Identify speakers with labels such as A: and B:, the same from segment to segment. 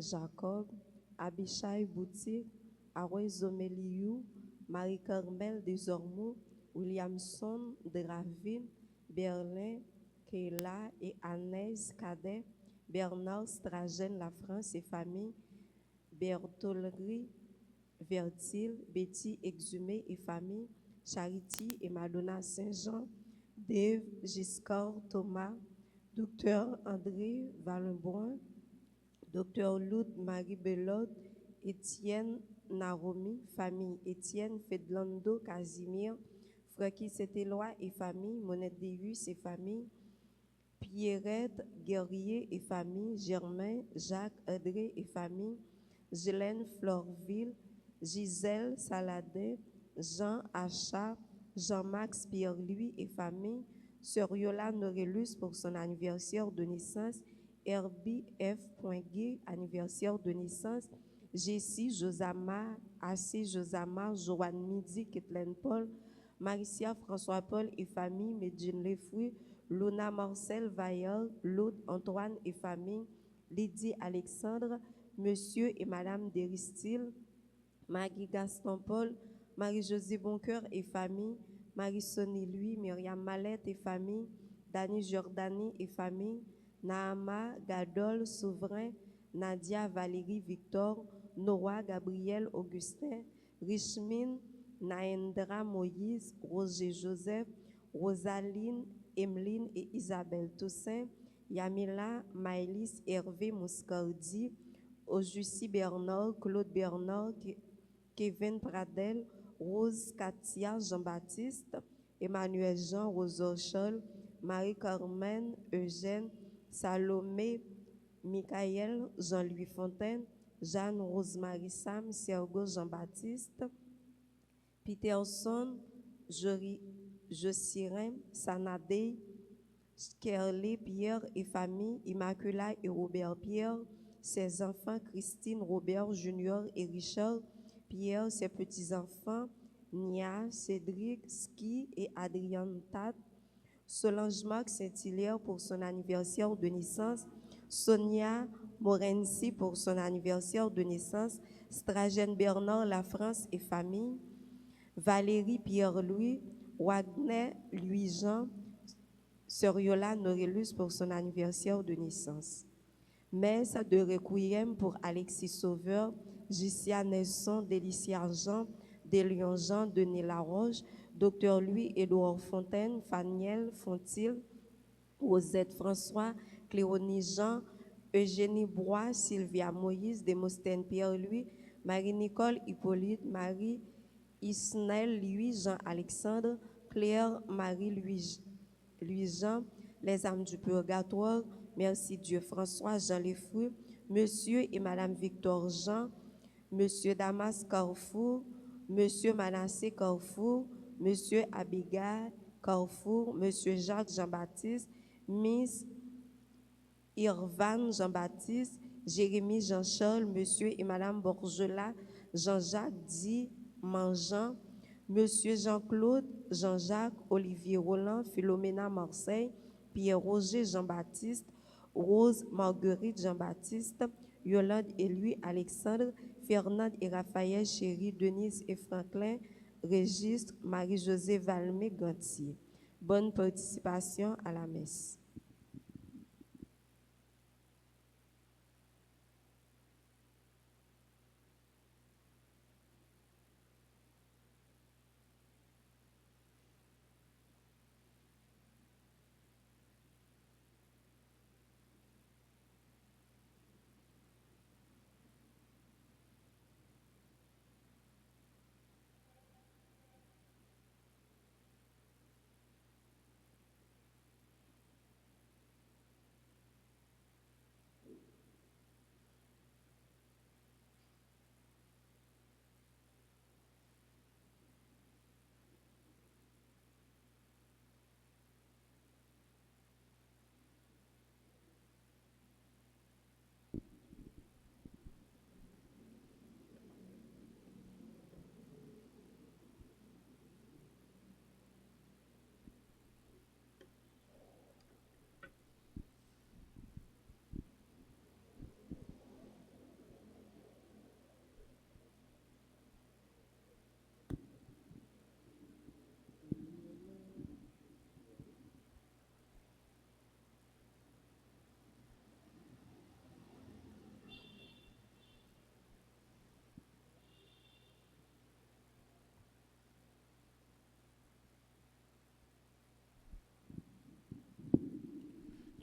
A: Jacob, Abishai Boutique, Aroy Zomeliou, Marie-Carmel Desormeaux, Williamson de Ravine, Berlin, Kayla et Anaïs Cadet, Bernard Stragène La France et famille, Bertollerie Vertil, Betty Exhumé et famille, Charity et Madonna Saint-Jean, Dave Giscard Thomas, Docteur André Valenbrun, Docteur Loud Marie Belot, Étienne Naromi, famille, Étienne Fedlando Casimir, Fraki Saint-Éloi et famille, Monette Deus et famille, Pierrette Guerrier et famille, Germain Jacques André et famille, Gélène Florville, Gisèle Saladin, Jean Achat, Jean-Max Pierre-Louis et famille, Sœur Yola Norelus pour son anniversaire de naissance, Herbie F. Gay, anniversaire de naissance, Jessie Josama, AC Josama, Joanne Midi, Kathleen Paul, Maricia François Paul et famille, Medjine Lefruy, Luna Marcel Vaillard, Claude Antoine et famille, Lydie Alexandre, Monsieur et Madame Deristil, Maggie Gaston Paul, Marie-Josée Boncoeur et famille, Marie-Sonny Louis, Myriam Mallette et famille, Dani Jordani et famille, Naama Gadol Souverain, Nadia Valérie Victor, Noah Gabriel Augustin, Richmine Naendra Moïse, Roger Joseph, Rosaline, Emeline et Isabelle Toussaint, Yamila Maëlys Hervé Moscardi, Ojussi Bernard, Claude Bernard, Kevin Pradel, Rose Katia Jean-Baptiste, Emmanuel Jean Rosochol, Marie-Carmen Eugène, Salomé Michael Jean-Louis Fontaine, Jeanne Rosemary Sam, Sergo Jean-Baptiste, Peterson, Josirin, Sanadei, Kerley Pierre et famille, Immacula et Robert Pierre, ses enfants Christine, Robert Junior et Richard, Pierre, ses petits-enfants, Nia, Cédric, Ski et Adrien Tat, Solange Marc Saint-Hilaire pour son anniversaire de naissance, Sonia Morency pour son anniversaire de naissance, Stragène Bernard La France et famille, Valérie Pierre-Louis, Wagner Louis-Jean, Sœur Yola Norelus pour son anniversaire de naissance. Messe de requiem pour Alexis Sauveur, Gicia Nesson, Délicia Jean, Délion Jean, Denis Laroche, Docteur Louis-Édouard Fontaine, Faniel Fontil, Rosette François, Cléonie Jean, Eugénie Bois, Sylvia Moïse, Démosthène Pierre-Louis, Marie-Nicole Hippolyte, Marie Isnel Louis Jean-Alexandre, Claire Marie-Louis Jean, les âmes du purgatoire, merci Dieu François Jean Lefru, Monsieur et Madame Victor Jean, Monsieur Damas Carrefour, Monsieur Manassé Carrefour, Monsieur Abigail Carrefour, Monsieur Jacques Jean-Baptiste, Miss Irvan Jean-Baptiste, Jérémy Jean-Charles, Monsieur et Madame Borgela, Jean-Jacques Di Mangeant, Monsieur Jean-Claude, Jean-Jacques, Olivier Roland, Philomena Marseille, Pierre-Roger Jean-Baptiste, Rose Marguerite Jean-Baptiste, Yolande et Louis Alexandre, Fernande et Raphaël Chéri, Denise et Franklin, Registre, Marie-Josée Valmé Gantier. Bonne participation à la messe.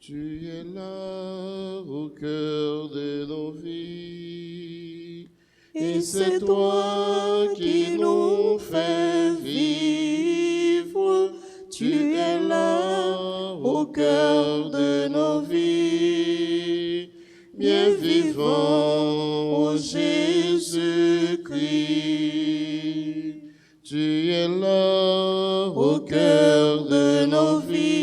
B: Tu es là au cœur de nos vies. Et c'est toi qui nous fais vivre. Tu es là au cœur de nos vies. Bien vivant, ô Jésus-Christ. Tu es là au cœur de nos vies.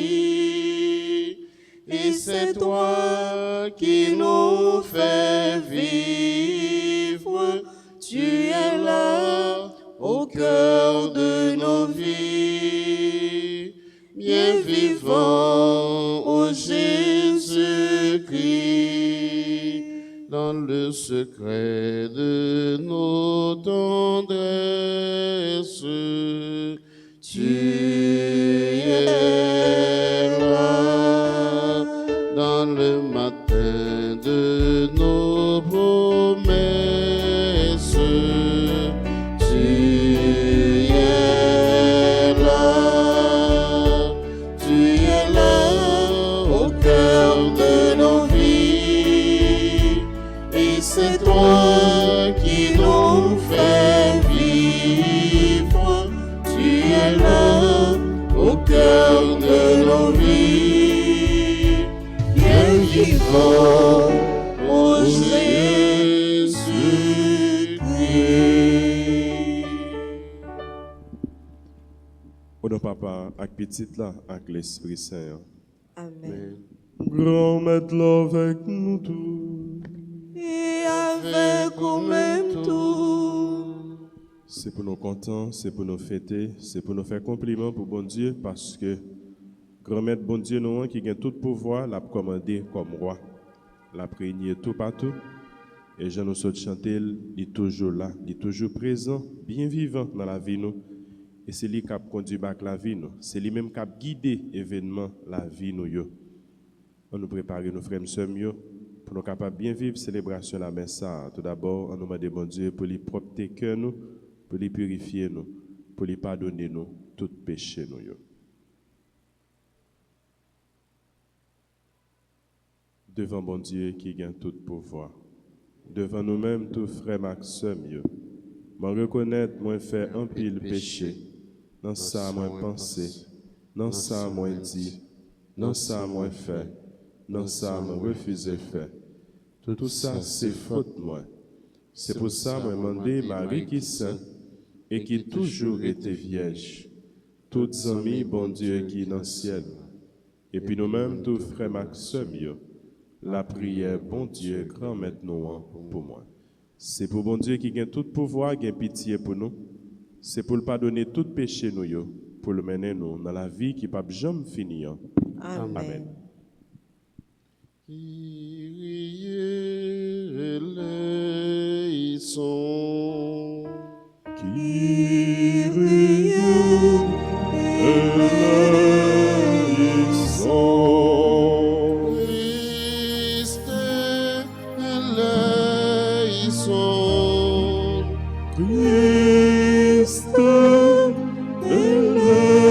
B: Et c'est toi qui nous fais vivre. Tu es là au cœur de nos vies. Bien vivant, ô Jésus-Christ, dans le secret de nos tendresses, tu es là. Dans le matin de nos promesses, tu es là. Tu es là au cœur de nos vies. Et c'est toi qui nous fais vivre. Tu es là au cœur de nos vies. Bien vivant, ô Jésus-Christ.
C: Au nom papa, avec petite là, avec l'Esprit Saint.
A: Amen.
C: Grand maître là avec nous tous.
A: Et avec nous-mêmes tout.
C: C'est pour nous contents, c'est pour nous fêter, c'est pour nous faire compliment pour bon Dieu, parce que grand maître bon Dieu nous qui a tout pouvoir, l'a commandé comme roi, l'a régné tout partout. Et je nous souhaite chanter, il est toujours là, il est toujours présent, bien vivant dans la vie nous. Et c'est lui qui a conduit back la vie nous. C'est lui même qui a guidé l'événement la vie nous yo. On nous prépare nos frères et sœurs pour nous capables bien vivre célébration la messe. Tout d'abord, on nous demande bon Dieu pour lui propter cœur nous, pour lui purifier nous, pour lui pardonner nous tout péché nous yo. Devant bon Dieu qui gagne tout pouvoir. Devant nous-mêmes, tout frère Maxime, moi reconnaître, moi faire un pile péché. Dans ça, moi penser. Dans ça, moi dit. Dans ça, moi fait. Dans ça, moi refuser faire. Tout ça, c'est faute, moi. C'est pour ça, moi demandé Marie qui saint et qui toujours était vierge. Toutes amis, bon Dieu qui dans le ciel. Et puis nous-mêmes, tout frère Maxime, la prière, bon Dieu, grand maître nous pour moi. C'est pour bon Dieu qui gagne tout pouvoir, qui a pitié pour nous. C'est pour le pardonner tout péché nous, pour le mener nous dans la vie qui ne peut jamais finir.
A: Amen.
B: Kyrie eleison.
C: Kyrie eleison.
B: Christe eleison.
C: Christ eleison.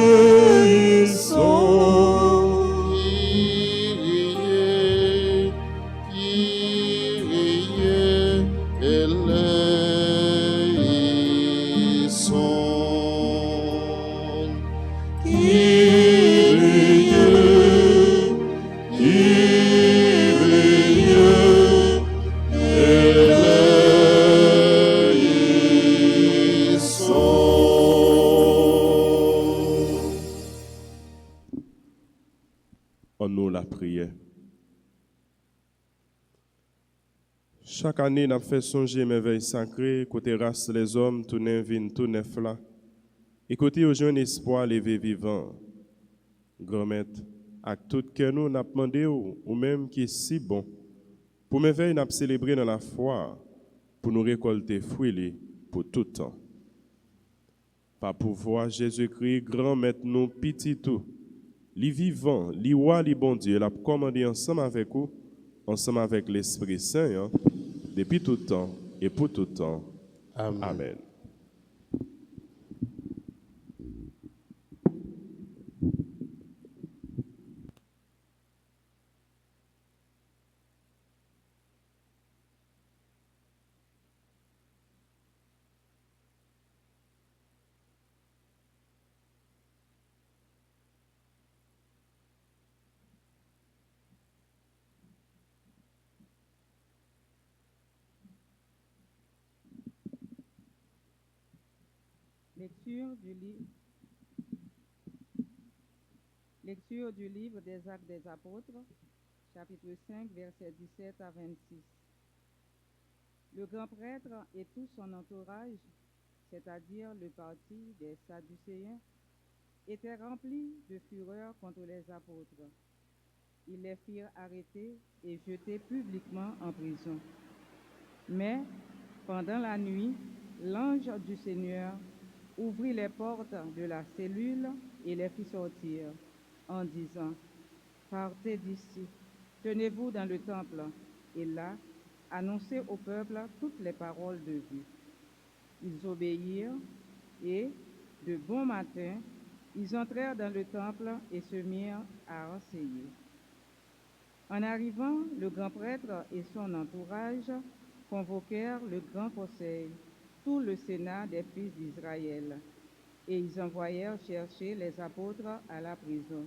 C: En nous la prière. Chaque année, nous fait songer merveilles sacrées, côté race les hommes, tout neuf vin, tout neuf là. Et côté aux jeunes espoir, levé vivant. Grand maître, à tout cœur nous, n'a demandé ou même qui est si bon. Pour merveilles, n'a célébré dans la foi, pour nous récolter fruits pour tout temps. Par pouvoir, Jésus-Christ, grand maître nous, petit tout. Li vivant, li roi, li bon Dieu, l'a commandé ensemble avec vous, ensemble avec l'Esprit Saint, depuis tout temps et pour tout temps.
B: Amen.
C: Amen.
D: Lecture du livre des Actes des Apôtres, chapitre 5, versets 17 à 26. Le grand prêtre et tout son entourage, c'est-à-dire le parti des Sadducéens, étaient remplis de fureur contre les apôtres. Ils les firent arrêter et jeter publiquement en prison. Mais, pendant la nuit, l'ange du Seigneur ouvrit les portes de la cellule et les fit sortir, en disant, « Partez d'ici, tenez-vous dans le temple, et là, annoncez au peuple toutes les paroles de vue. » Ils obéirent, et, de bon matin, ils entrèrent dans le temple et se mirent à enseigner. En arrivant, le grand prêtre et son entourage convoquèrent le grand conseil, tout le sénat des fils d'Israël, et ils envoyèrent chercher les apôtres à la prison.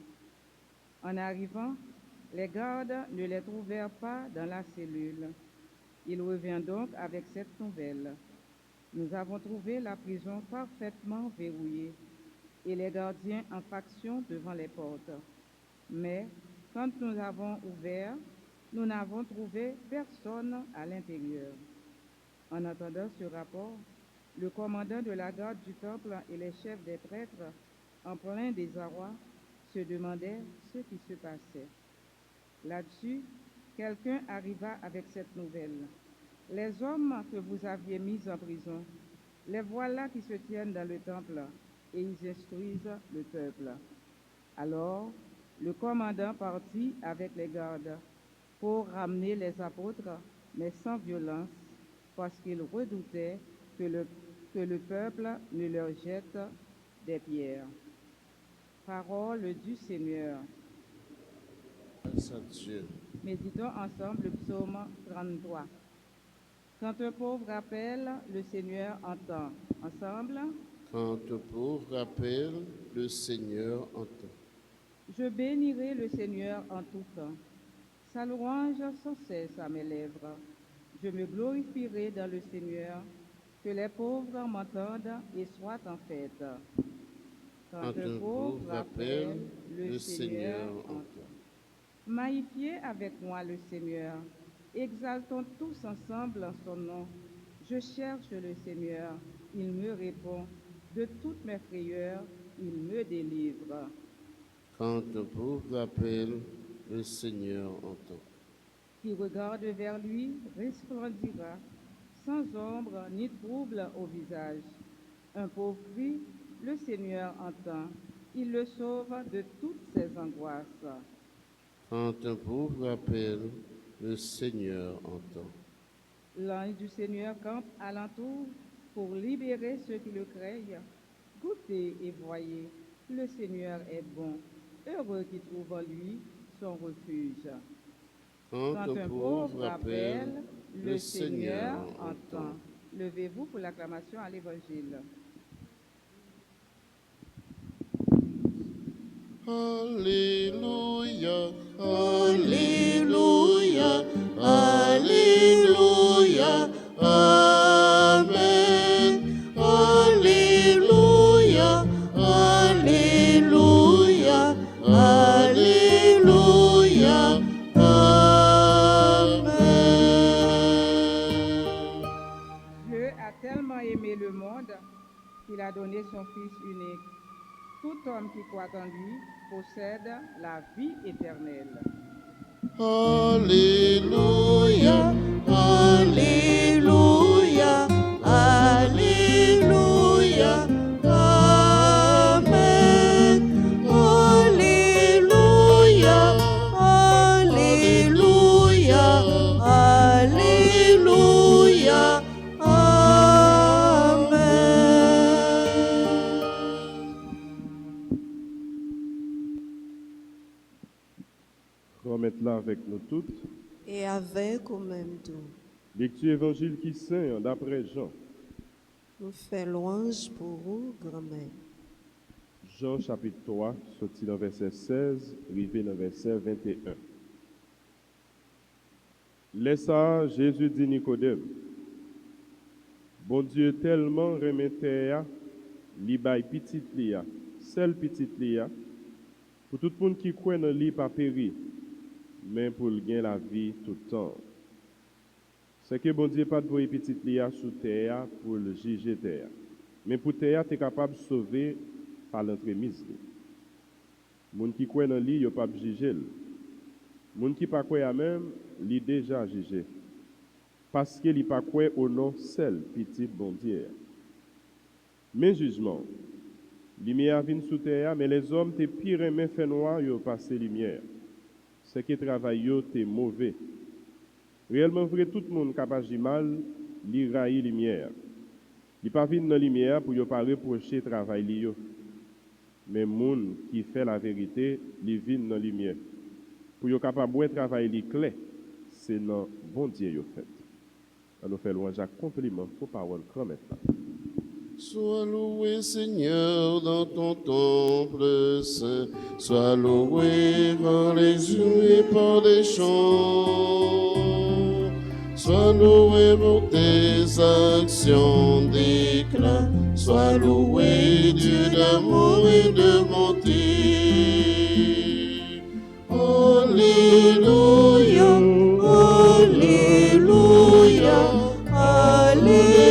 D: En arrivant, les gardes ne les trouvèrent pas dans la cellule. Il revint donc avec cette nouvelle. « Nous avons trouvé la prison parfaitement verrouillée et les gardiens en faction devant les portes. Mais quand nous avons ouvert, nous n'avons trouvé personne à l'intérieur. » En entendant ce rapport, le commandant de la garde du temple et les chefs des prêtres, en plein désarroi, se demandaient ce qui se passait. Là-dessus, quelqu'un arriva avec cette nouvelle. « Les hommes que vous aviez mis en prison, les voilà qui se tiennent dans le temple, et ils instruisent le peuple. » Alors, le commandant partit avec les gardes pour ramener les apôtres, mais sans violence, parce qu'il redoutait que le peuple ne leur jette des pierres. Parole du Seigneur.
B: Grâce à Dieu.
D: Méditons ensemble le psaume 33. Quand un pauvre appelle, le Seigneur entend. Ensemble.
B: Quand un pauvre appelle, le Seigneur entend.
D: Je bénirai le Seigneur en tout temps. Sa louange sans cesse à mes lèvres. Je me glorifierai dans le Seigneur. Que les pauvres m'entendent et soient en fête. Quand un pauvre appelle, le Seigneur entend. Magnifiez avec moi le Seigneur. Exaltons tous ensemble son nom. Je cherche le Seigneur. Il me répond. De toutes mes frayeurs, il me délivre.
B: Quand un pauvre appelle, le Seigneur entend.
D: Qui regarde vers lui resplendira, sans ombre ni trouble au visage. Un pauvre cri, le Seigneur entend. Il le sauve de toutes ses angoisses.
B: Quand un pauvre appelle, le Seigneur entend.
D: L'ange du Seigneur campe alentour pour libérer ceux qui le craignent. Goûtez et voyez, le Seigneur est bon. Heureux qui trouve en lui son refuge.
B: Quand
D: Quand
B: un
D: un
B: pauvre appelle, le Seigneur entend.
D: Levez-vous pour l'acclamation à l'Évangile.
B: Alléluia, Alléluia, Alléluia, Amen. Alléluia, Alléluia, Alléluia, Amen.
D: Dieu a tellement aimé le monde qu'il a donné son Fils unique. Tout homme qui croit en lui possède la vie éternelle.
B: Alléluia, Alléluia, Alléluia, Amen. Alléluia, Alléluia, Alléluia, Amen.
C: Remettez-la avec nous toutes.
A: et avec au même temps.
C: Lecture évangile qui saint d'après Jean.
A: Nous faisons louange pour vous, grand-mère.
C: Jean chapitre 3, sorti dans verset 16, arrivé dans verset 21. Laissa Jésus dit Nicodème, bon Dieu tellement remettait li bay petit li a, seul petit li a, pour tout le monde qui croit dans lui pas péri, mais pour gagner la vie tout le temps. C'est que bon Dieu pas de petit li a sous terre pour le juger terre. Mais pour terre, tu es capable de sauver par l'entremise. Moun qui croit dans lui, yo pas juger. Moun qui pas croit même, li déjà jugé. Parce que li pas croit au nom seul petit bon Dieu. Mais jugement, lumière vient sous terre, mais les hommes te pire aimé fait noir, yo passé lumière. C'est que travail yo te mauvais. Réellement vrai, tout le monde capable de mal, li raï lumière. Li pas vinn dans lumière pour yo pas reprocher travail li yo. Mais moun qui fait la vérité, li vinn dans lumière. Pour yo capable de travail li clair, c'est non bon Dieu yo fait. On nous fait louange à compliment pour parole quand même.
B: Sois loué, Seigneur, dans ton temple saint. Sois loué par les yeux et par les chants. Sois loué pour tes actions d'éclat. Sois loué, Dieu d'amour et de bonté. Alléluia, Alléluia, Alléluia.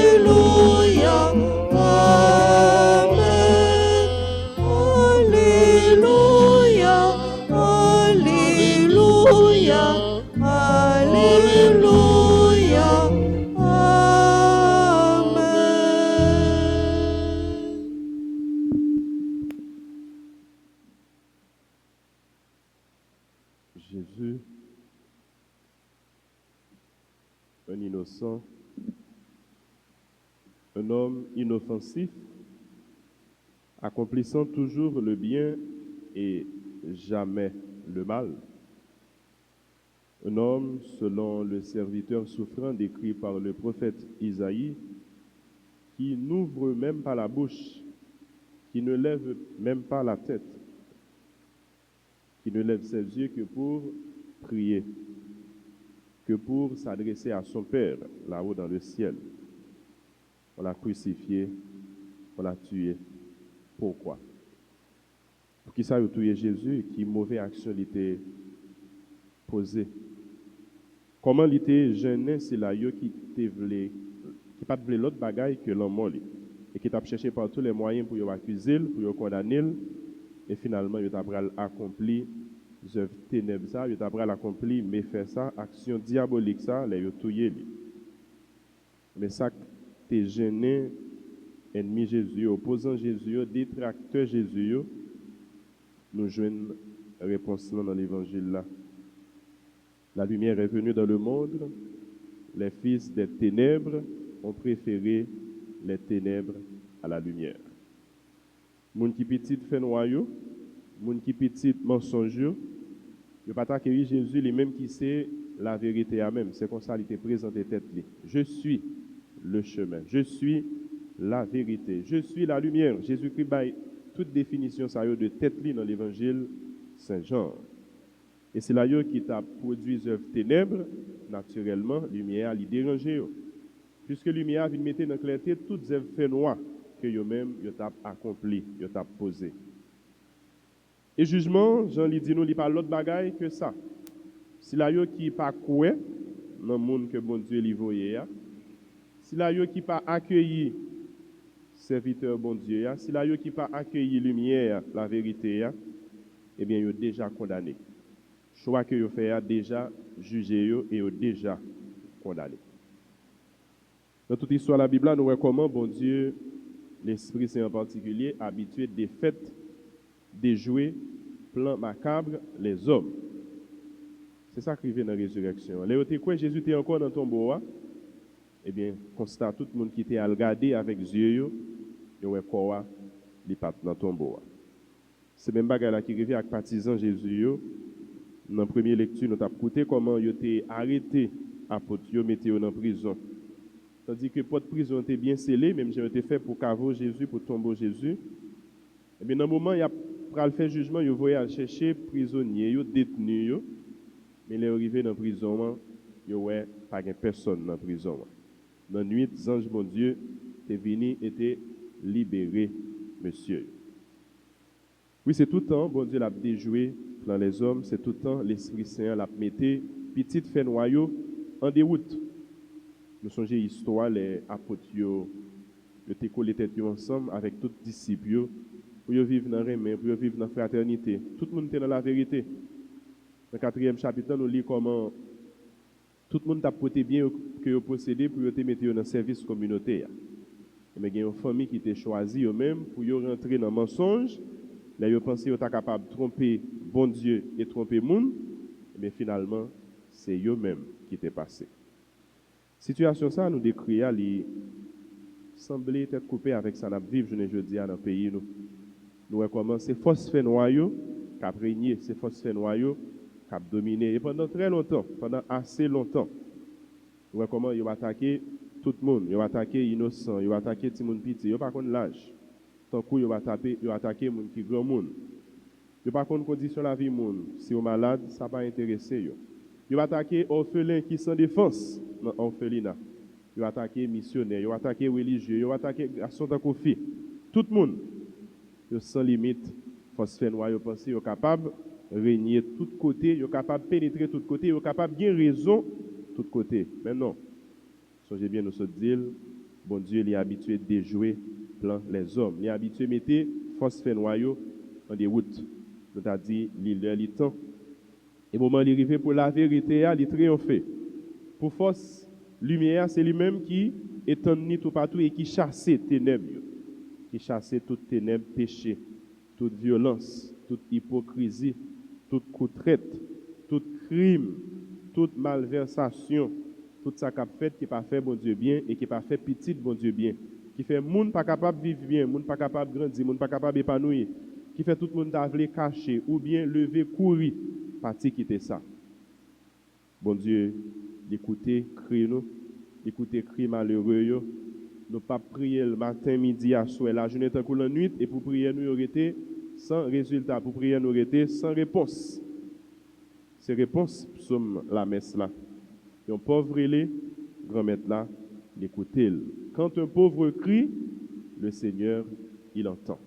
B: Amen. Alléluia, Alléluia, Alléluia. Amen.
C: Jésus, un innocent, un homme inoffensif, accomplissant toujours le bien et jamais le mal. Un homme, selon le serviteur souffrant décrit par le prophète Isaïe, qui n'ouvre même pas la bouche, qui ne lève même pas la tête, qui ne lève ses yeux que pour prier, que pour s'adresser à son Père là-haut dans le ciel. On l'a crucifié, on l'a tué. Pourquoi? Pour qui ça a tué Jésus, qui mauvaise action l'était posée. Comment l'était gêné, c'est là qui pas voulu l'autre bagaille que l'homme mort et qui t'a cherché par tous les moyens pour accuser, pour condamner, et finalement il t'a accompli les œuvres ténèbres ça, il t'a accompli méfait ça, action diabolique ça, les tué. Mais ça t'es gêné, ennemi Jésus, opposant Jésus, détracteur Jésus, nous joignons réponse dans l'évangile là. La lumière est venue dans le monde, les fils des ténèbres ont préféré les ténèbres à la lumière. Moun qui petit fait noyau, moun qui petit mensonge, yo pas accueilli Jésus lui-même qui sait la vérité à même, c'est comme ça il était présenté tête li. Je suis le chemin, je suis la vérité, je suis la lumière. Jésus-Christ baille toute définition ça de tête li dans l'évangile Saint-Jean. Et c'est là qui t'a produit œuvre ténèbres, naturellement, lumière li déranger. Puisque lumière vient mettre dans clarté toutes œuvres fait noires que yo même yo t'a accompli, yo t'a posé. Et jugement, Jean li dit nous li pas l'autre bagaille que ça. Si là yo qui pas croire dans monde que bon Dieu li voyé, si là yo qui pas accueilli serviteur bon Dieu, si là yo qui pas accueilli lumière, la vérité, eh bien yo déjà condamné. Choix que yo fait a déjà jugé yo et yo déjà condamné. Dans toute histoire de la Bible, nous voyons comment bon Dieu, l'Esprit Saint en particulier, habitué des fêtes, des jouets, plans macabres, les hommes. C'est ça qui vient dans la résurrection. Là, quoi, Jésus était encore dans le tombeau. Eh bien, constate tout le monde qui était à regarder avec les yeux, il voit quoi, il pas dans le tombeau. C'est même bagarre là qui revient avec partisans Jésus. Dans la première lecture, nous avons écouté comment il était arrêté apôtre, il mettait dans la prison. Tandis que porte prison était bien scellée, même j'ai été fait pour caveau Jésus, pour tomber Jésus. Et bien, dans le moment, il a fait jugement, il voyait aller chercher prisonniers, détenus, mais il est arrivé dans la prison, il n'y a pas personne dans la prison. Dans la nuit, les anges, mon Dieu, étaient venus, étaient libérés monsieur. Oui, c'est tout le temps, bon Dieu l'a déjoué dans les hommes, c'est tout le temps l'Esprit Saint l'a metté, petite fait noyau en déroute. Nous songeons l'histoire, les apôtres, ils étaient collés tête ensemble avec tous les disciples, pour vivre dans le remède, pour vivre dans la fraternité. Tout le monde était dans la vérité. Dans le 4e chapitre, nous lisons comment tout le monde a porté bien que vous possédez pour vous mettre dans le service communautaire. Mais il y a une famille qui était choisie eux-mêmes pour rentrer dans le mensonge. Là, ils pensaient qu'ils étaient capables de tromper bon Dieu et tromper le monde. Mais finalement, c'est eux-mêmes qui étaient passés. Situation ça nous décrit, elle semblait être coupée avec ça nous vivre jeudi dans le pays. Nous voyons ces forces fait noyau qui ont régné, ces forces fait noyau qui ont dominé. Et pendant très longtemps, pendant assez longtemps, nous voyons comment ils ont attaqué tout le monde. Ils ont attaqué les innocents, ils ont attaqué les gens petits, ils n'ont pas contre l'âge. Tant qu'ils ont attaqué les gens qui grand monde. Ils n'ont pas contre condition de la vie monde. Si vous êtes malade, ça ne va pas intéresser. Ils ont attaqué les orphelins qui sont défense dans l'orphelinat. Ils ont attaqué les missionnaires, ils ont attaqué les religieux, ils ont attaqué les garçons de filles. Tout le monde. Ils sans limite. Force fait noir, ils pensent qu'ils sont capables de régner de tous côtés, ils sont capables de pénétrer de tous côtés, ils sont capables de gagner raison de tous côtés. Mais non. Songez bien, nous sommes dit, bon Dieu, il est habitué à déjouer plan les hommes. Il est habitué à mettre force fait noyau en déroute. Nous avons dit, il temps. Et au moment où il est arrivé pour la vérité, il triomphe. Pour force, lumière, c'est lui-même qui étendit tout partout et qui chassait ténèbres. Qui chassait toutes ténèbres, péché, toute violence, toute hypocrisie, toute coutraite, tout crime, toute malversation, tout ça qu'a fait qui pas fait bon Dieu bien et qui pas fait petit bon Dieu bien, qui fait monde pas capable de vivre bien, monde pas capable de grandir, monde pas capable d'épanouir, qui fait tout le monde d'avoir caché ou bien lever courir, parti quitter ça. Bon Dieu, écoutez cri nous, écoutez cri malheureux, nous pas prier le matin, midi, à soir, la journée tant que la nuit et pour prier nous arrêter sans résultat, pour prier nous arrêter sans réponse. Ces réponses sont la messe là. Et un pauvre élé, grand-maître là, l'écoutez-le. Quand un pauvre crie, le Seigneur, il entend.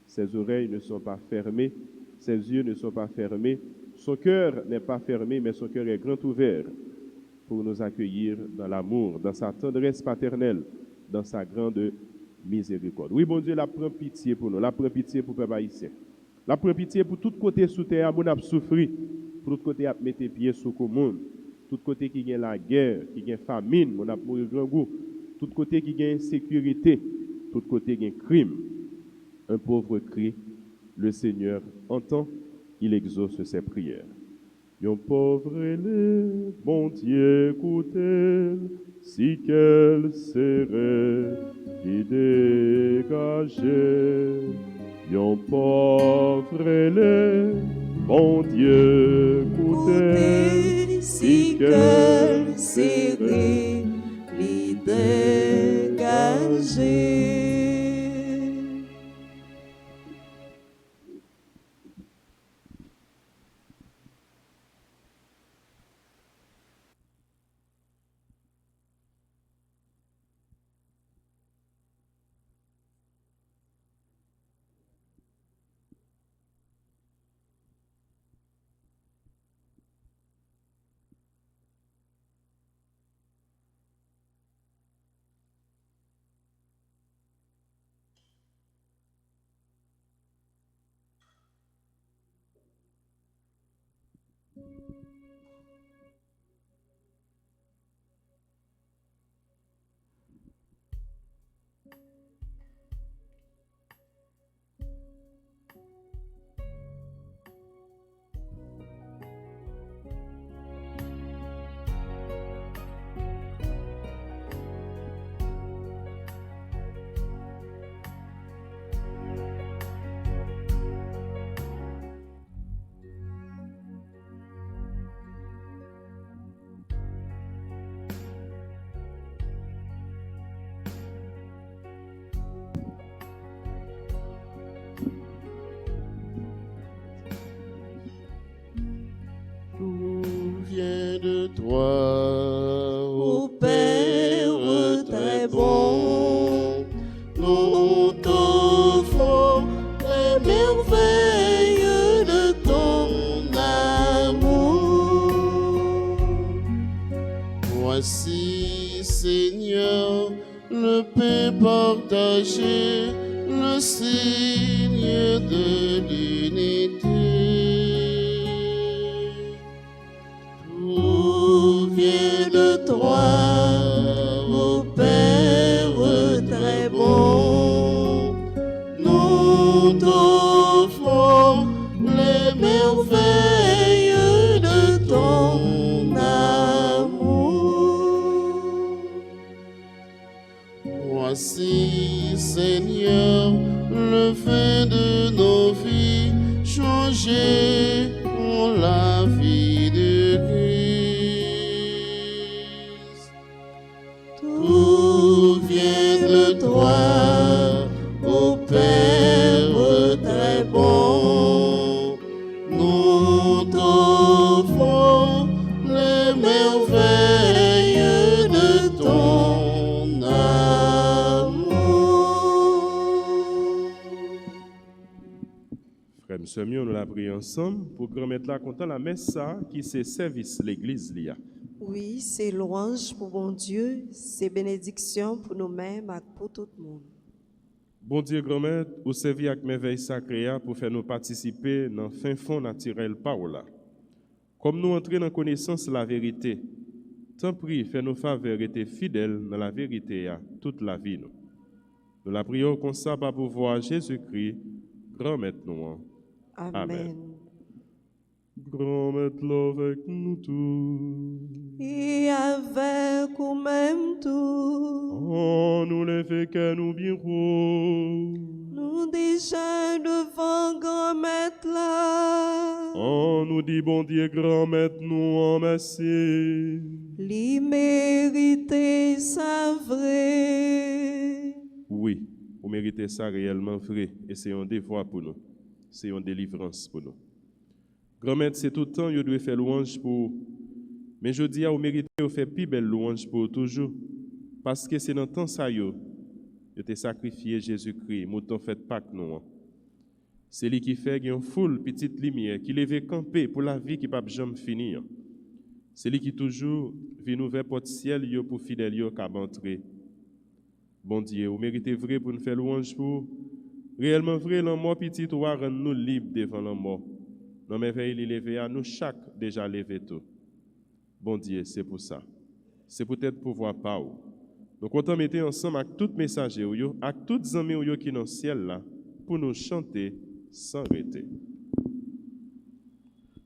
C: Ses oreilles ne sont pas fermées, ses yeux ne sont pas fermés, son cœur n'est pas fermé, mais son cœur est grand ouvert pour nous accueillir dans l'amour, dans sa tendresse paternelle, dans sa grande miséricorde. Oui, bon Dieu, la prend pitié pour nous, la prend pitié pour le peuple haïtien. La prend pitié pour tout côté sous terre, on a souffert, pour tout côté à mettre pied sous commune. Tout côté qui gagne la guerre, qui gagne famine, on a pour grand goût. Tout côté qui gagne insécurité, tout côté qui gagne crime. Un pauvre cri, le Seigneur entend, il exauce ses prières. Un pauvre élève, bon Dieu, écoutez, si qu'elle serait qui dégageait. Un pauvre élève, bon Dieu, écoutez, si qu'elle serait qui dégageait.
B: Vient de toi,
A: Ô Père très bon,
B: nous t'offrons le pain partagé, le signe de l'unité. Tout vient de toi, ô Père très bon. Nous t'offrons les merveilles de ton amour. Voici, Seigneur, le vin de nos vies, changé en la vie de Christ. Tout vient de toi, ô Père très bon. Nous t'offrons les merveilles de ton amour.
C: Frères et sœurs, nous la prions ensemble pour remettre là content la messe ça qui c'est service l'église lia.
A: Oui, c'est louange pour bon Dieu, c'est bénédiction pour nous-mêmes et pour tout le monde.
C: Bon Dieu grand-mère, vous servez avec merveille sacrée pour faire nous participer dans fin fond naturel parole. Comme nous entrer dans connaissance de la vérité, tant prie, fais nos faveurs et fidèles dans la vérité toute la vie. Nous la prions comme ça par pouvoir Jésus-Christ, grand-maître nous.
A: Amen.
C: Grand-maître avec nous tous.
A: Et avec vous-même tout,
C: Oh, nous les fait que nous birons.
A: nous déjà devant grand-maître là.
C: Oh, nous dit bon Dieu, grand-maître nous en merci.
A: Li mérite sa vrai.
C: Oui, vous méritez ça réellement vrai. Et c'est un devoir pour nous. C'est une délivrance pour nous. Grand-maître, c'est tout le temps, vous devez faire louange pour. Mais je dis à vous méritez de faire plus belle louange pour toujours. Parce que c'est dans le temps ça, vous avez sacrifié Jésus-Christ, mouton fait Pâques nous. C'est lui qui fait une foule petite lumière, qui lève camper pour la vie qui ne peut jamais finir. C'est lui qui toujours vient ouvrir porte ciel pour fidèles qui entrer. Bon Dieu, vous méritez vrai pour nous faire louange pour. Réellement vrai, la mort petite ou rendre nous libres devant la mort. Nos merveilles levé à nous chaque déjà levé tout. Bon Dieu, c'est pour ça. C'est peut-être pour voir pas où. Donc, on mettre ensemble avec tous les messagers, avec tous les amis qui sont dans le ciel là, pour nous chanter sans arrêter.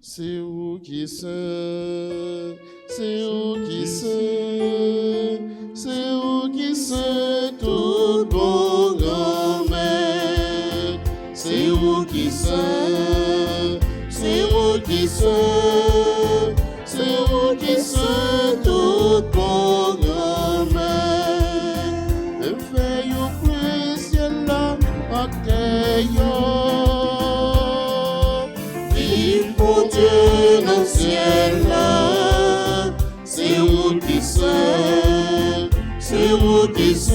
B: C'est où qui sait, c'est où qui sait, c'est où qui sait tout bon grand-mère. C'est où qui sait, c'est où qui sait, c'est où qui sait tout bon grand-mère. Et fait au plein ciel là, à terre. Pour Dieu dans le ciel là, c'est où qui sait, c'est où qui sait,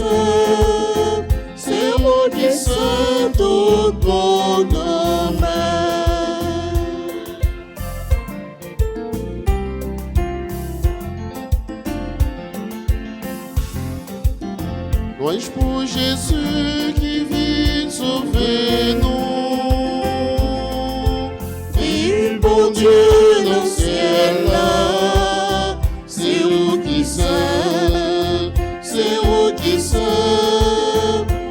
B: c'est où qui sait tout bon grand-mère. Louange pour Jésus qui vit sauver nous. Bon Dieu dans le ciel là, c'est où qui sait, c'est où qui sait,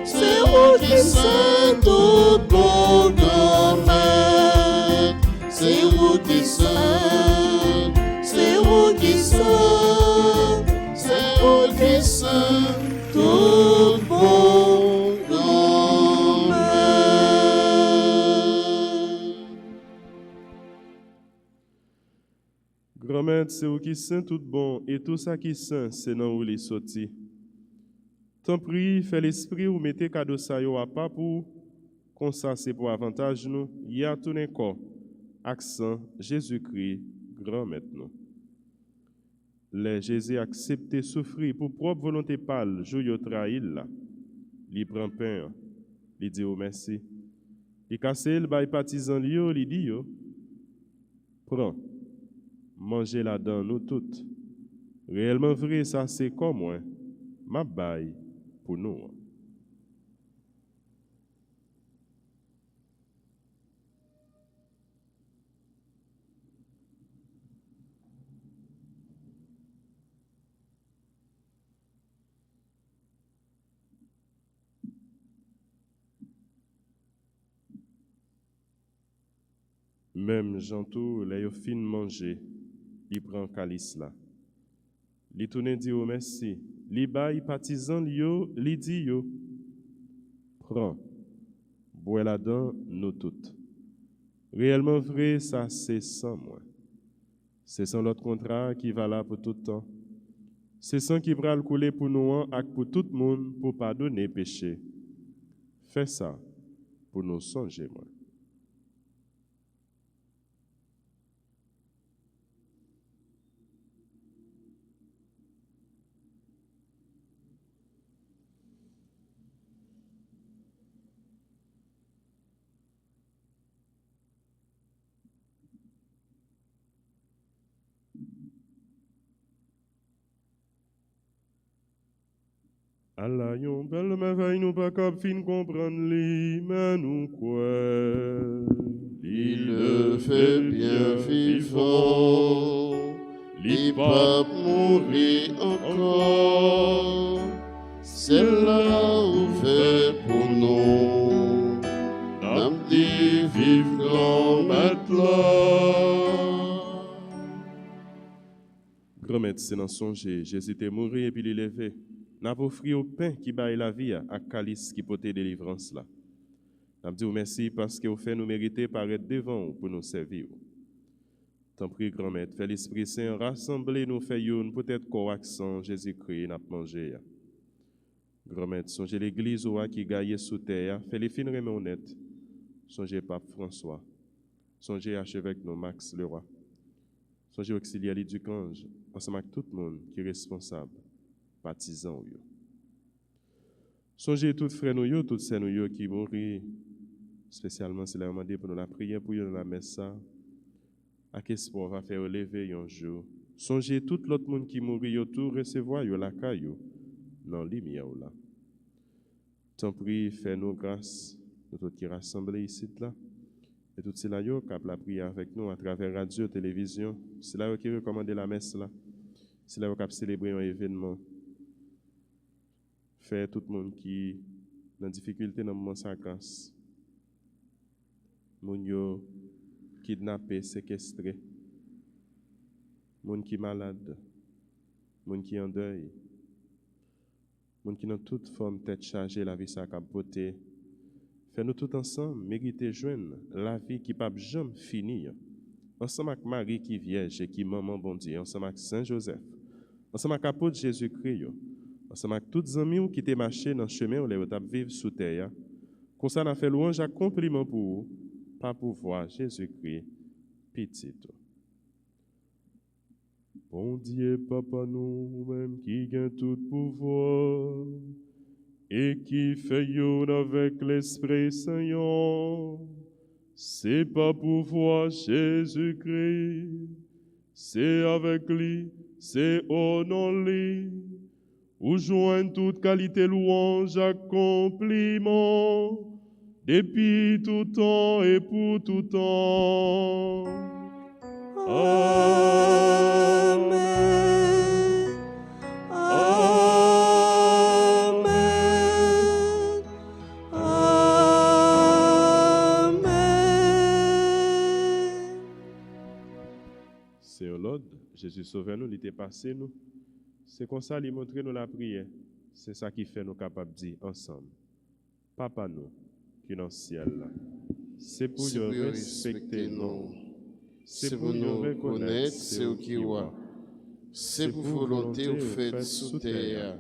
B: c'est où qui sait tout bon grand-mère. C'est où qui sait, c'est où qui sait, c'est où qui sait tout bon grand-mère.
C: Grand-mère, c'est vous qui saint tout bon, et tout ça qui saint, c'est dans où les sorti. Tant prie, fait l'esprit ou mettez cadeau ça yo à pas pour, comme ça c'est pour avantage nous, y a tout un corps, accent Jésus-Christ, grand-mère nous. Les Jésus accepté souffrir pour propre volonté pâle, jou yo trahi là. Li prend pain, li dit oh merci. Li casse le bay partisan li yo, li dit yo, prends. Manger là-dedans, nous toutes. Réellement vrai, ça c'est comme moi. m'a bail pour nous. Même Jean-Tout, les fin manger, il prend calice là. Il tourne dit au merci. Li bail partisan yo, li dit yo. Prends, bois là-dedans, nous toutes. Réellement vrai, ça c'est sans moi. C'est sans l'autre contrat qui va là pour tout le temps. C'est sans qui va le couler pour nous et pour tout le monde pour pardonner péché. Fais ça pour nous songer, moi. Allah, yon belle merveille, nous pas cap fin comprendre li, mais nous quoi.
B: Il le fait bien vivant, il pas mourir encore. C'est là où fait pour nous, n'am dit vive grand maître.
C: Grand maître, c'est dans songer, Jésus était mort et puis il est levé. N'a pas offert au pain qui baille la vie à calice qui portait délivrance là. N'a dit merci parce que vous fait nous mériter paraître devant pour nous servir. Tant pis grand maître, fait l'Esprit Saint rassembler nous fait une peut-être correction Jésus-Christ n'a mangé. Grand maître, songez l'église qui gagne sous terre, fait les fins remet honnête. Songez Pape François. Songez archevêque nous Max Leroy. Songez auxiliaire du Cange, ensemble avec tout le monde qui est responsable. Partisans. Songez tous frères nous, toutes sœurs nous qui mourent, spécialement c'est la demandé pour nous la prière pour eux dans la messe. À qu'est-ce qu'on va faire lever un jour. Songez tout l'autre monde qui mourit autour recevoir la caillou dans la lumière là. Tant pis, fais-nous grâce, nous tous qui rassemblés ici là. Et tout cela qui a la prière avec nous à travers radio, télévision, c'est là qui recommande la messe là. C'est là qui a célébré un événement. Faire tout le monde qui dans difficulté dans le moment sa grâce. Moun yo kidnappé, séquestré. Moun qui malade. Moun qui en deuil. Moun qui dans toute forme tête chargée la vie sa capoté. Fais-nous tout ensemble mériter joindre la vie qui pas jamais finir. Ensemble avec Marie qui vierge et qui maman bon Dieu, ensemble avec Saint Joseph. Ensemble avec apôtre Jésus-Christ. Ensemble avec tous les amis qui étaient marchés dans le chemin où les vivre sous terre. Comme ça, on a fait louange à compliment pour vous, pas pour voir Jésus-Christ, petit. Bon Dieu, Papa, nous-mêmes qui gagne tout pouvoir et qui fait yon avec l'Esprit Saint, c'est pas pour voir Jésus-Christ, c'est avec lui, c'est au nom de lui. Où joignent toute qualité louange accompliment, depuis tout temps et pour tout temps.
A: Amen. Amen. Amen.
C: C'est l'ordre, Jésus sauve nous, il était passé nous. C'est comme ça qu'il montre nous la prière. C'est ça qui fait nous capables de dire ensemble. Papa nous, qui est dans le ciel là. C'est pour nous respecter nous.
B: C'est pour nous reconnaître c'est au qui est. C'est pour volonté ou fait sous terre,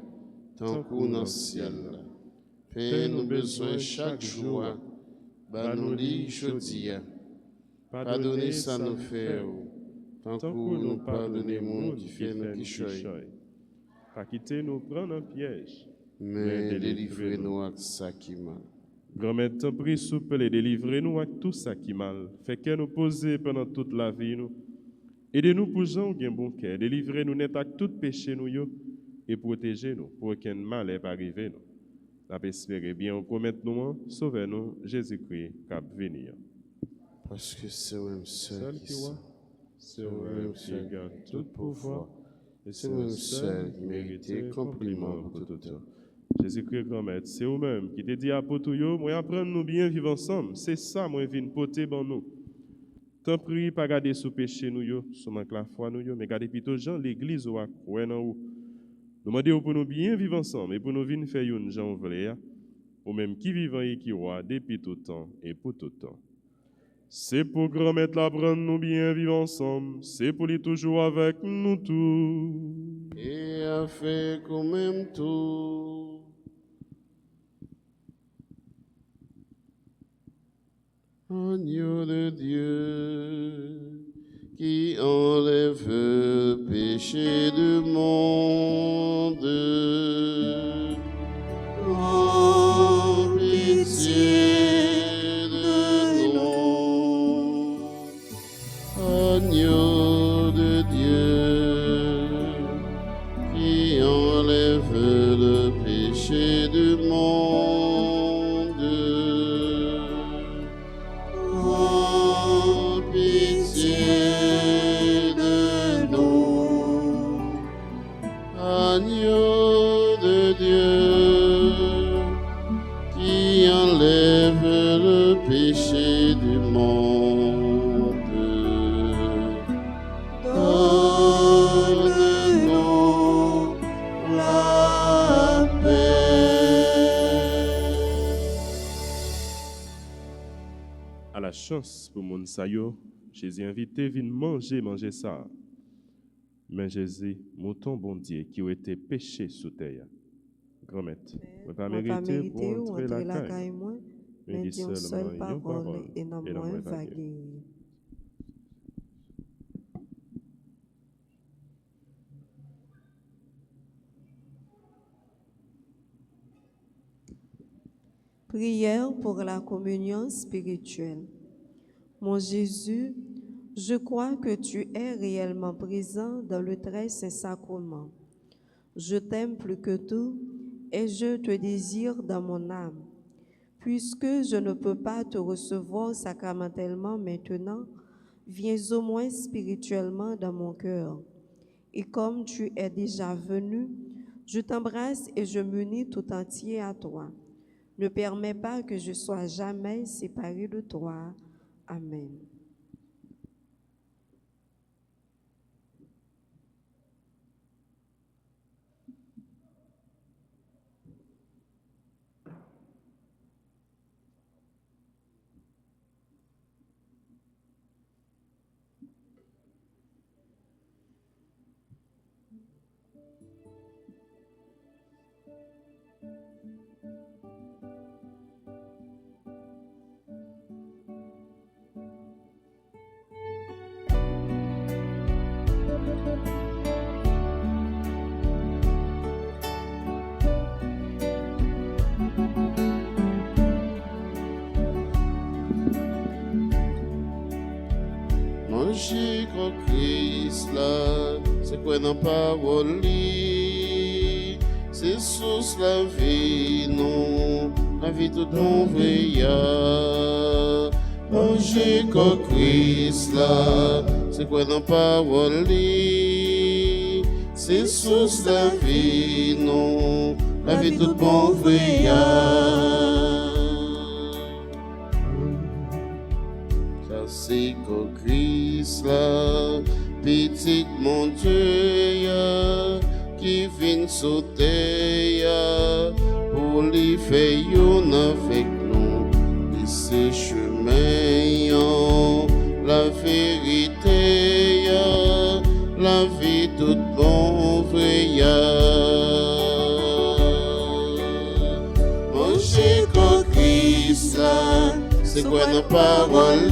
B: tant qu'on dans le ciel. Paye nos besoins chaque jour. Bah nous lit jeudi. Pardonnez ça nous fait. Tant qu'on nous pardonner monde qui fait nous qui choye.
C: Pas quitter nous prendre un piège.
B: Mais délivrez-nous avec ça qui mal.
C: Grand-mère, t'en prie, souple et délivrez-nous avec tout ça qui mal. Fait que nous poser pendant toute la vie. Nous. Aidez-nous pour gens qui ont un bon cœur. Délivrez-nous net avec tout péché nous. et protégez-nous pour aucun mal n'ait pas arrivé nous. Nous espérons bien commettre nous, sauvez-nous, Jésus-Christ, cap venir.
B: Parce que c'est même seul qui
C: voit, c'est même qui garde tout pouvoir, et c'est
B: même
C: même
B: seul qui mérite compliment pour tout temps.
C: Jésus-Christ, grand-maître, c'est vous-même qui te dit à Potouyo, moi apprendre nous bien vivre ensemble. C'est ça, moi, viens poter bon nous. Tant prie, pas garder sous péché nous, sous manque la foi nous, mais garder plutôt Jean, l'église ou à quoi nous. Nous demandons pour nous bien vivre ensemble et pour nous venir faire une gens vraie, ou même qui vivant et qui roi depuis tout temps et pour tout temps. C'est pour grand-maître l'apprendre nous bien vivre ensemble, c'est pour lui toujours avec nous tous.
B: Et a fait quand même tout. Agneau de Dieu, qui enlève le péché du monde. Oh, pitié de nous. Agneau de Dieu, qui enlève le péché du monde. Oh, pitié de nous. Agneau de Dieu, qui enlève le péché du monde. Donne-nous la paix.
C: À la chance pour mon sayo, Jésus invité vient manger ça. Mais Jésus, mouton bon Dieu, qui a été péché sous terre. Grand-maître, je ne pas mériter pour entrer la caille. Mais dis seulement une parole,
A: et non moins va guérir. Prière pour la communion spirituelle. Mon Jésus, je crois que tu es réellement présent dans le très saint sacrement. Je t'aime plus que tout et je te désire dans mon âme. Puisque je ne peux pas te recevoir sacramentellement maintenant, viens au moins spirituellement dans mon cœur. Et comme tu es déjà venu, je t'embrasse et je m'unis tout entier à toi. Ne permets pas que je sois jamais séparé de toi. Amen.
B: Manger qu'au Christ là, c'est quoi dans parole li? C'est sous la vie non, la vie tout mon veilla. Manger qu'au Christ là, c'est quoi dans parole li? C'est sous la vie non, la vie tout mon veilla. C'est qu'au Christ là, petit mon Dieu, qui vient sauter pour lui faire une avec nous. Et c'est chemin, la vérité, la vie toute bon vrai. Manger qu'au Christ là, c'est quoi nos paroles?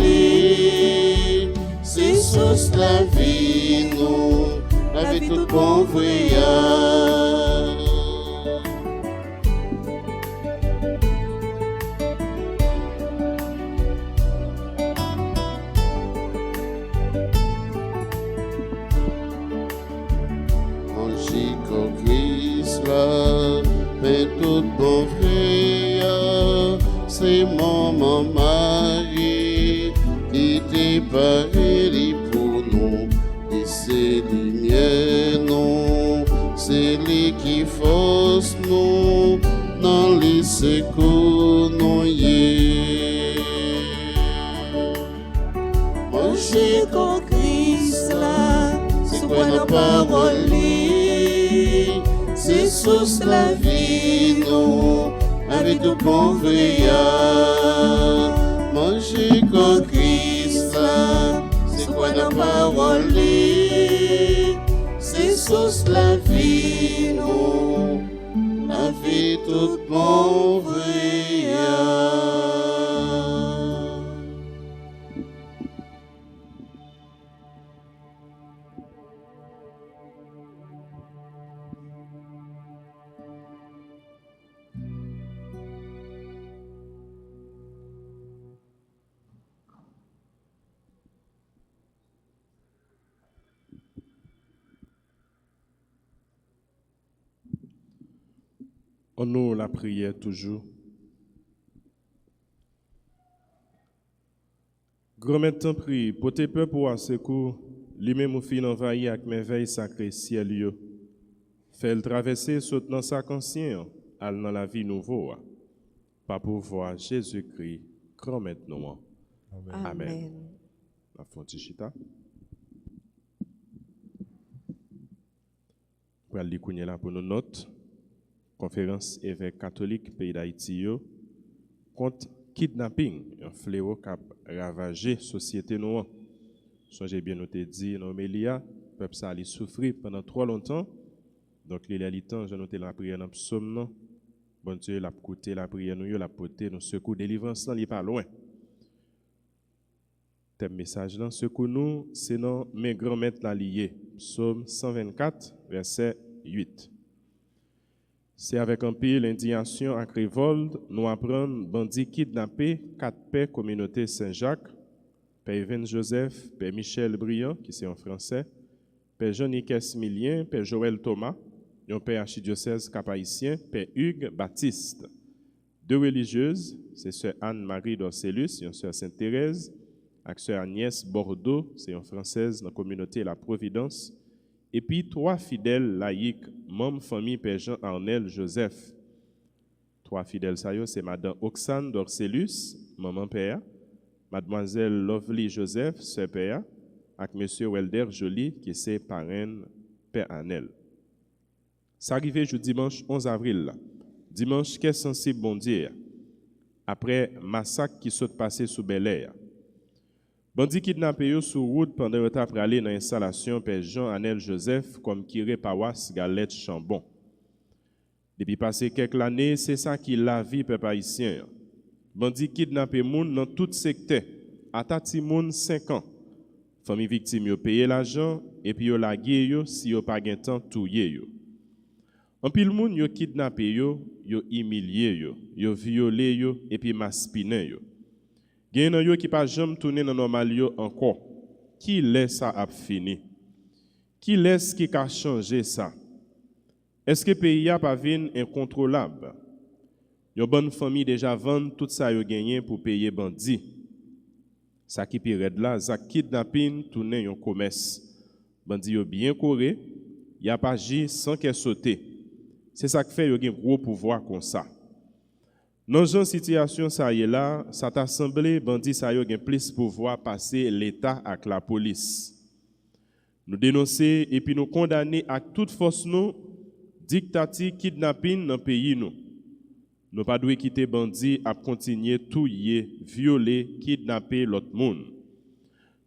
B: C'est sous la vie, nous, la vie toute bon voyage. Manger qu'au Christ là, mais tout bon frère, c'est maman Marie qui t'est parée pour nous, et c'est lumière non, c'est lui qui force nous dans les secours non yé.
A: Manger con Christ là, c'est quoi la parole li, c'est source la vie nous, avec tout bon frère.
B: Manger con Christ là,
A: C'est quoi la parole li, c'est source la vie nous,
B: la vie toute bon frère.
C: On nous la prière toujours. Grand maître prie, pour tes peuples pour secours, lui-même ou fin envahi avec merveilles sacrées ciel yo. Fait le traverser saute dans sa conscience, al dans la vie nouveau. Par pouvoir Jésus-Christ, grand maître nous. Amen.
A: Amen.
C: La fontichita. Pour aller là pour nos notes. Conférence évêque catholique pays d'Haïti contre kidnapping, un fléau qui a ravagé la société noire. J'ai bien noté dit dans Mélia, le peuple ça a souffert pendant trop longtemps. Donc il y a le temps, j'ai noté la prière dans le psaume. Bon Dieu, la côté la prière nous, la portée nous secours délivrance là, il pas loin. Thème message là, secours nous, c'est non mes grands maîtres la lié. Psaume 124 verset 8. C'est avec un pile indignation et révolte, nous apprenons bandits kidnappés, 4 pères communauté Saint-Jacques, Père Even Joseph, Père Michel Briand, qui c'est en français, Père Jean-Nicolas Milien, Père Joël Thomas, un père archidiocèse cap-haïtien, Père Hugues Baptiste. 2 religieuses, c'est sœur Anne-Marie d'Orcellus, une sœur Sainte-Thérèse, et sœur Agnès Bordeaux, c'est en française dans la communauté La Providence. Et puis 3 fidèles laïcs, membres famille Père Jean-Arnel Joseph. 3 fidèles, c'est Madame Oxane d'Orcellus, maman Père, Mademoiselle Lovely Joseph, sœur Père, et Monsieur Welder Joly, qui c'est parraine Père Arnel. Ça arrive dimanche 11 avril. Dimanche, qu'est sensible bon Dieu, après massacre qui saute passé sous Bel Air. Bandit kidnappé yo sur route pendant le temps pour aller dans l'installation Père Jean-Arnel Joseph comme Kiré Pawas Galette Chambon. Depuis passé quelques années, c'est ça qui la vie peuple haïtien. Bandit kidnappé moun dans tout secteur, atati moun 5 ans. Famille victime yo paye l'argent et puis yo lagué yo si yo pas gen temps touyer yo. En pile moun yo kidnappé yo humilié yo violé yo et puis maspiné yo. Gen nan yo qui pas jamais tourner dans normal yo encore. Qui laisse ça a fini? Qui laisse qui a changé ça? Est-ce que pays a pas vinn incontrôlable? Yo bonne famille déjà vend tout ça yo gagné pour payer bandit. Ça qui pire là, ça kidnapping tourner un commerce. Bandit yo bien coré, y a pas agi sans qu'elle sauter. C'est ça qui fait yo gen gros pouvoir comme ça. Dans une situation ça y est là, ça t'a semblé bandit ça yo gen plus pouvoir passer l'État avec la police. Nous dénoncer et puis nous condamner à toute force nous dictature kidnapping dans pays nous. Nous pas doit quitter bandit à continuer touiller, violer, kidnapper l'autre monde.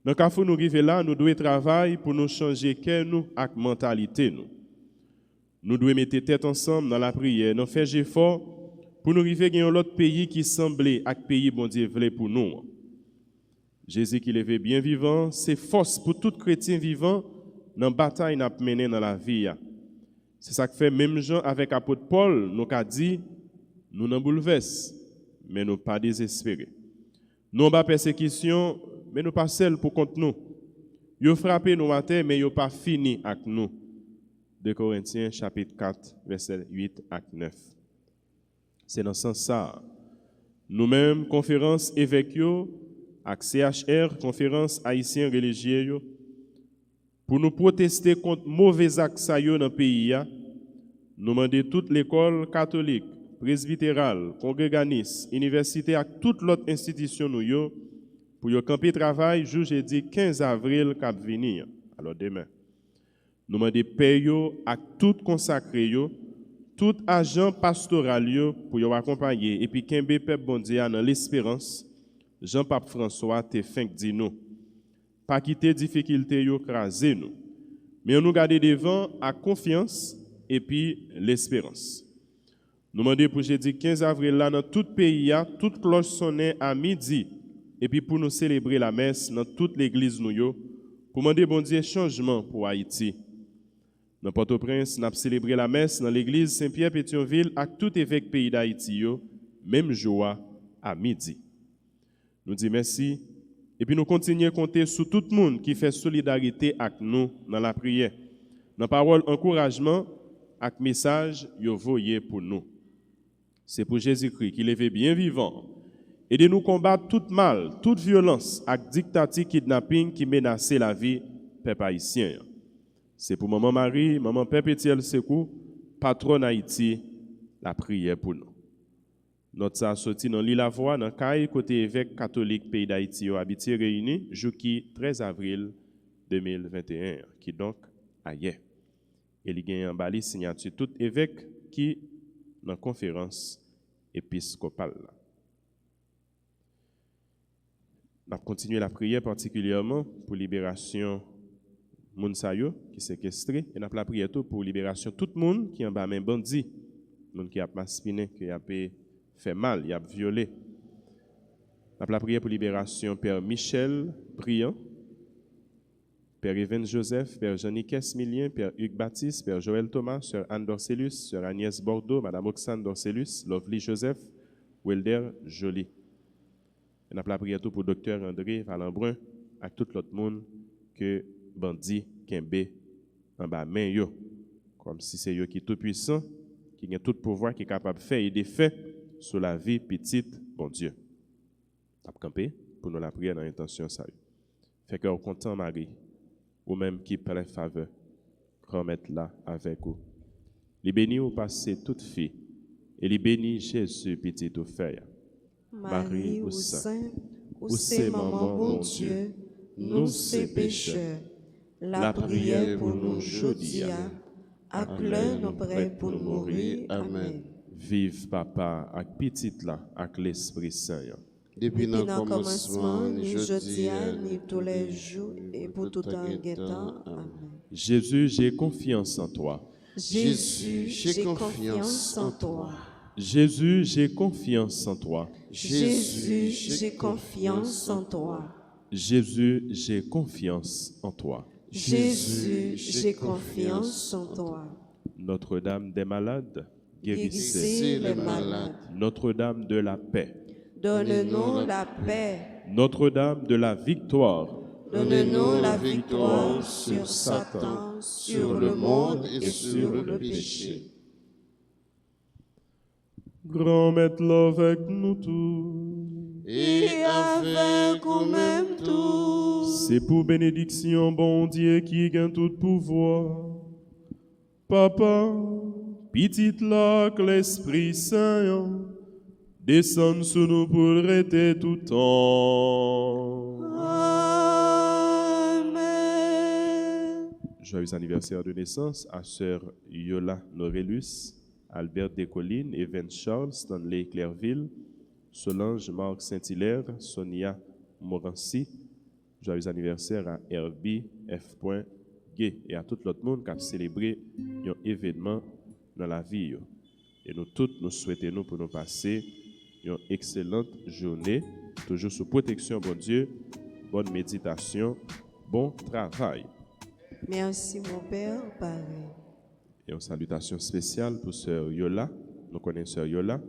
C: Donc quand nous arriver là, nous devons travailler pour nous changer cœur nous avec mentalité nous. Nous devons mettre tête ensemble dans la prière, nous faire effort pour nous arriver à un autre pays qui semblait avec pays bon Dieu voulait pour nous. Jésus qui levé bien vivant, c'est force pour tout chrétien vivant dans la bataille n'a mené dans la vie. C'est ça que fait même Jean avec apôtre Paul, nous a dit nous n'en bouleverse, mais nous pas désespérés. Nous pas persécution, mais nous pas seuls pour contre nous. Yo frappé nous matin, mais yo pas fini avec nous. 2 Corinthiens chapitre 4, verset 8 à 9. C'est dans ce sens ça. Nous-mêmes, conférence évêque yo, avec CHR, conférence haïtien religieux yo, pour nous protester contre mauvais actes ça yo dans le pays, nous demandons toute l'école catholique, presbytérale, congréganiste, université et toute l'autre institution nous yo, pour yo camper travail jeudi 15 avril cap venir. Alors demain. Nous demandons payer yo à tout consacré yo, tout agent pastoral yo pour yo accompagner et puis kembe peuple bon Dieu dans l'espérance. Jean-Pape François te fin dit nous. Pas quitter difficulté yo craser nous. Mais nous garder devant à confiance et puis l'espérance. Nous demandons pour jeudi 15 avril là dans tout pays toute cloche sonne à midi et puis pour nous célébrer la messe dans toute l'église nous yo pour demander bon Dieu changement pour Haïti. Dans Port-au-Prince, nous avons célébré la messe dans l'église Saint-Pierre-Pétionville avec tout évêque pays d'Haïti, même jour à midi. Nous disons merci et puis nous continuons à compter sur tout le monde qui fait solidarité avec nous dans la prière. Dans parole encouragement, avec message, yo voyez pour nous. C'est pour Jésus-Christ qui levé bien vivant et de nous combattre tout mal, toute violence, avec dictature, kidnapping qui menaçait la vie peuple haïtien. C'est pour Maman Marie, Maman Perpétuelle Secours, patronne Haïti, la prière pour nous. Notre ça sorti dans l'île la voix, dans le côté évêque catholique pays d'Haïti, habité réuni, jeudi 13 avril 2021, qui donc ailleurs. Et il y a un bali signature tout évêque qui dans la conférence épiscopale. On a continué la prière particulièrement pour libération Mounsayo qui s'est séquestré et n'a la prière tout pour libération tout le monde qui en bas même bandit, monde qui a maspiné, qui a fait mal, il a violé. N'a la prière pour libération Père Michel Briand, Père Even Joseph, Père Jean-Niques Milien, Père Hugues Baptiste, Père Joël Thomas, Sœur Anne Dorcelus, Sœur Agnès Bordeaux, Madame Oxane Dorcelus, Lovely Joseph, Wilder Joly. N'a la prière tout pour Docteur André Valenbrun et tout l'autre monde que bandit Kembe en bas main yo comme si c'est yo qui est tout puissant qui a tout pouvoir qui est capable de faire et de faire sur la vie petite bon Dieu. T'a camper pour nous la prière dans l'intention ça. Fait que content Marie ou même qui plein faveur remettre là avec vous. Les bénis ou passer toute fille et les bénis Jésus petit au frère.
A: Marie ou saint ou c'est maman bon Dieu, nous ces pécheurs. La prière pour nous aujourd'hui, à l'heure nous prêts pour nous mourir. Amen.
C: Vive papa, avec petite là, avec l'Esprit Saint.
B: Depuis
A: Depuis
B: le
A: le commencement,
B: commencement,
A: ni
B: ni
A: jeudi,
B: jeudi,
A: ni tous les jours, et pour tout temps guettant. Amen.
C: Jésus, j'ai confiance en toi.
A: Jésus, j'ai confiance en toi.
C: Jésus, j'ai confiance en toi.
A: Jésus, j'ai confiance en toi.
C: Jésus, j'ai confiance en toi.
A: Jésus, j'ai confiance en toi.
C: Notre-Dame des malades,
A: Guérissez
C: guérissez.
A: les malades.
C: Notre-Dame de la paix.
A: Donne-nous la paix.
C: Notre-Dame de la victoire.
A: Donne-nous la victoire sur Satan, sur le monde et sur le péché.
C: Grand Maître avec nous tous.
B: et avec nous-mêmes tous.
C: C'est pour bénédiction, bon Dieu, qui gagne tout pouvoir. Papa, petite là, que l'Esprit Saint descend sur nous pour rester tout temps.
A: Amen.
C: Joyeux anniversaire de naissance à sœur Yola Norelus, Albert Descollines, Evan Charles, Stanley Clairville, Solange Marc Saint-Hilaire, Sonia Morancy. Joyeux anniversaire à Herbie F. Gay et à tout l'autre monde qui a célébré un événement dans la vie. Et nous tous, nous souhaitons pour nous passer une excellente journée, toujours sous protection, bon Dieu, bonne méditation, bon travail.
A: Merci mon Père, pareil.
C: Et une salutation spéciale pour sœur Yola. Nous connaissons sœur Yola.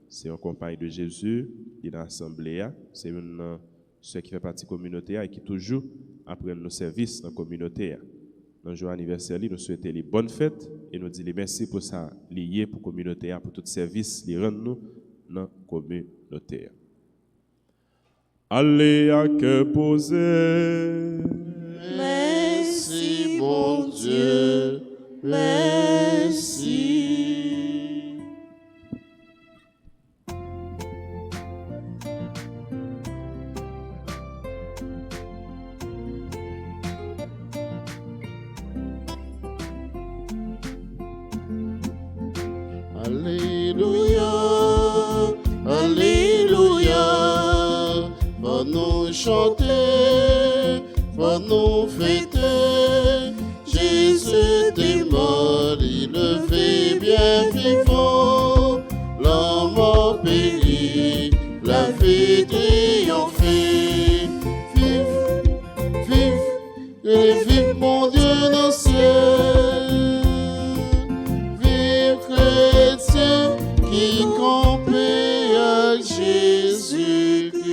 C: C'est une compagne de Jésus qui est dans l'Assemblée. C'est une sœur qui fait partie de la communauté et qui toujours apprend nos services dans la communauté. dans le jour anniversaire, nous souhaitons les bonnes fêtes et nous disons merci pour ça, lié pour la communauté, pour tout service, les rendre nous dans la communauté. Allez à cœur posé.
B: Merci, mon Dieu, merci. Alléluia, Alléluia, va nous chanter, va nous fêter. Jésus t'est mort, il levé bien vivant. L'homme a péri, la vie triomphée. Vive, vive, et vive mon Dieu dans le ciel. Vive chrétien qui campait à Jésus-Christ.